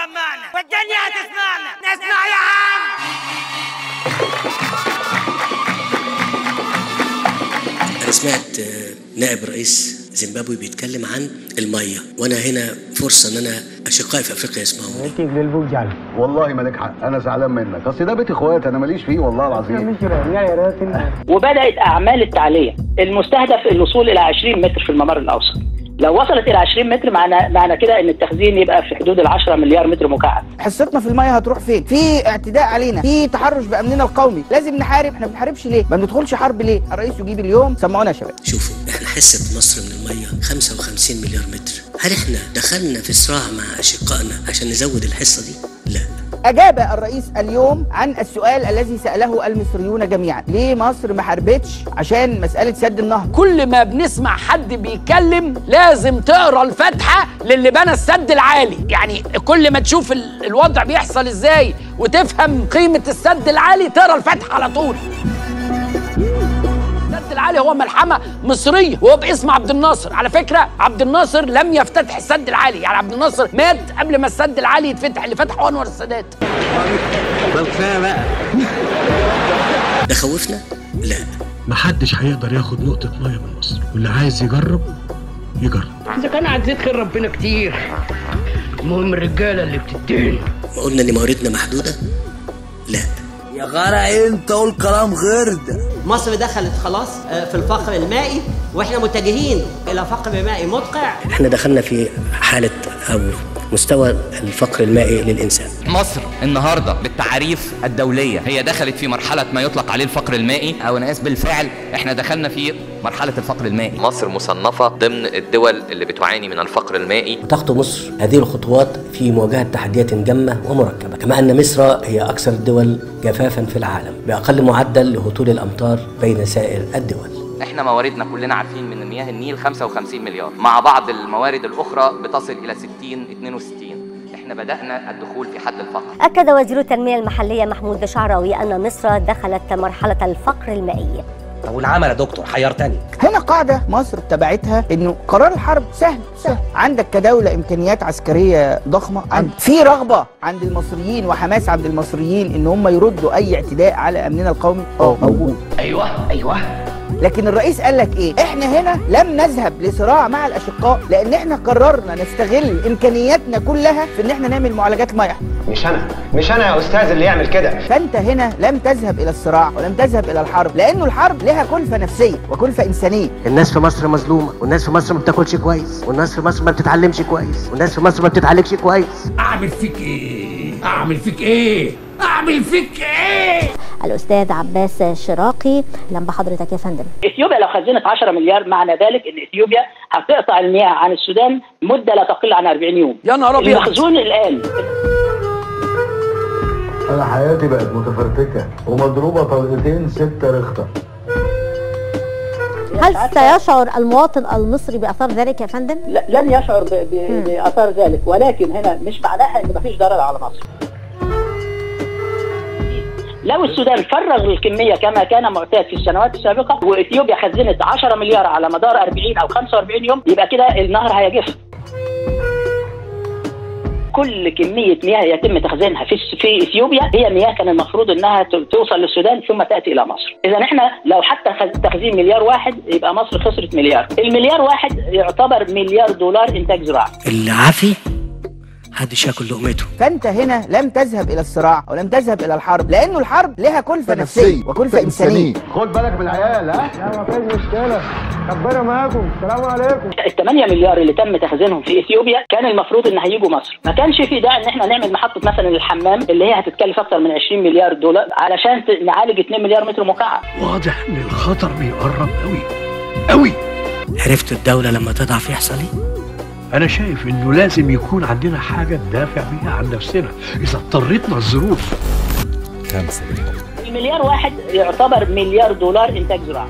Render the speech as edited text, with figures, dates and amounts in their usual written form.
هتسمعنا والدنيا هتسمعنا. نسمع يا عم. أنا سمعت نائب رئيس زيمبابوي بيتكلم عن المية، وأنا هنا فرصة إن أنا أشقائي في أفريقيا يسمعوني. والله مالك حق، أنا زعلان منك، أصل ده بيت إخوات أنا ماليش فيه والله العظيم. وبدأت أعمال التعلية المستهدف الوصول إلى 20 متر في الممر الأوسط. لو وصلت إلى 20 متر معنى كده إن التخزين يبقى في حدود 10 مليار متر مكعب. حصتنا في المية هتروح فين؟ في اعتداء علينا، في تحرش بأمننا القومي، لازم نحارب. احنا ما بنحاربش ليه؟ ما بندخلش حرب ليه؟ الرئيس يجيب اليوم سمعونا يا شباب. شوفوا احنا حصة مصر من المية 55 مليار متر، هل احنا دخلنا في صراع مع أشقائنا عشان نزود الحصة دي؟ لا. أجاب الرئيس اليوم عن السؤال الذي سأله المصريون جميعا، ليه مصر ما حاربتش عشان مسألة سد النهر؟ كل ما بنسمع حد بيتكلم لازم تقرا الفاتحة للي بنى السد العالي، يعني كل ما تشوف الوضع بيحصل ازاي وتفهم قيمة السد العالي تقرا الفاتحة على طول. السد العالي هو ملحمة مصرية وهو باسم عبد الناصر. على فكرة عبد الناصر لم يفتتح السد العالي، يعني عبد الناصر مات قبل ما السد العالي يتفتح، اللي فتحه أنور السادات. كفاية بقى. ده خوفنا؟ لا. محدش هيقدر ياخد نقطة مية من مصر، واللي عايز يجرب يجرب. إذا كان عديت خير ربنا كتير، المهم الرجالة اللي بتدين. قلنا إن مواردنا محدودة؟ لا. يا غرا انت قول كلام غير ده. مصر دخلت خلاص في الفقر المائي، واحنا متجهين الى فقر مائي مدقع. احنا دخلنا في حالة او مستوى الفقر المائي للإنسان. مصر النهاردة بالتعاريف الدولية هي دخلت في مرحلة ما يطلق عليه الفقر المائي، أو أنا آسف بالفعل احنا دخلنا في مرحلة الفقر المائي. مصر مصنفة ضمن الدول اللي بتعاني من الفقر المائي. تخطو مصر هذه الخطوات في مواجهة تحديات جمة ومركبة، كما أن مصر هي أكثر الدول جفافا في العالم بأقل معدل لهطول الأمطار بين سائر الدول. احنا مواردنا كلنا عارفين من مياه النيل 55 مليار، مع بعض الموارد الأخرى بتصل إلى 60-62. احنا بدأنا الدخول في حد الفقر. أكد وزير التنمية المحلية محمود شعراوي أن مصر دخلت مرحلة الفقر المائي. طب والعمل يا دكتور حيرتني. هنا قاعدة مصر اتبعتها انه قرار الحرب سهل. عندك كدولة امكانيات عسكرية ضخمة، في رغبة عند المصريين وحماس عند المصريين ان هم يردوا اي اعتداء على امننا القومي موجود. ايوه. لكن الرئيس قال لك ايه؟ احنا هنا لم نذهب لصراع مع الاشقاء، لان احنا قررنا نستغل امكانياتنا كلها في ان احنا نعمل معالجات مياه. مش انا يا استاذ اللي يعمل كده. فانت هنا لم تذهب الى الصراع ولم تذهب الى الحرب، لانه الحرب لها كلفه نفسيه وكلفه انسانيه. الناس في مصر مظلومه، والناس في مصر ما بتاكلش كويس، والناس في مصر ما بتتعلمش كويس، والناس في مصر ما بتتعالجش كويس. اعمل فيك ايه؟ الأستاذ عباس شراقي، لما حضرتك يا فندم. اثيوبيا لو خزنت 10 مليار معنى ذلك ان اثيوبيا هتقطع المياه عن السودان مده لا تقل عن 40 يوم. يا نهار ابيض. المخزون الان انا حياتي بقت متفرتكه ومضروبه طلقتين 6 رخطه. هل سيشعر المواطن المصري بأثار ذلك يا فندم؟ لن يشعر بأثار ذلك، ولكن هنا مش معناها ان مفيش ضرر على مصر. لو السودان فرغ الكمية كما كان معتاد في السنوات السابقة وإثيوبيا خزنت 10 مليار على مدار 40 أو 45 يوم، يبقى كده النهر هيجف. كل كمية مياه يتم تخزينها في إثيوبيا هي مياه كان المفروض أنها توصل للسودان ثم تأتي إلى مصر. إذا إحنا لو حتى تخزين مليار واحد يبقى مصر خسرت مليار. المليار واحد يعتبر مليار دولار إنتاج زراعي. العافي محدش ياكل لقمته. فانت هنا لم تذهب الى الصراع ولم تذهب الى الحرب، لانه الحرب لها كلفه نفسيه وكلفه انسانيه. خد بالك من العيال. ها لا مفيش مشكله، ربنا معاكم، السلام عليكم. ال8 مليار اللي تم تخزينهم في اثيوبيا كان المفروض ان هيجوا مصر، ما كانش في داعي ان احنا نعمل محطه مثلا الحمام اللي هي هتتكلف اكثر من 20 مليار دولار علشان نعالج 2 مليار متر مكعب. واضح ان الخطر بيقرب قوي. عرفت الدوله لما تضعف يحصل ايه؟ أنا شايف إنه لازم يكون عندنا حاجة ندافع بيها عن نفسنا إذا اضطرتنا الظروف. 5 المليار واحد يعتبر مليار دولار إنتاج زراعي.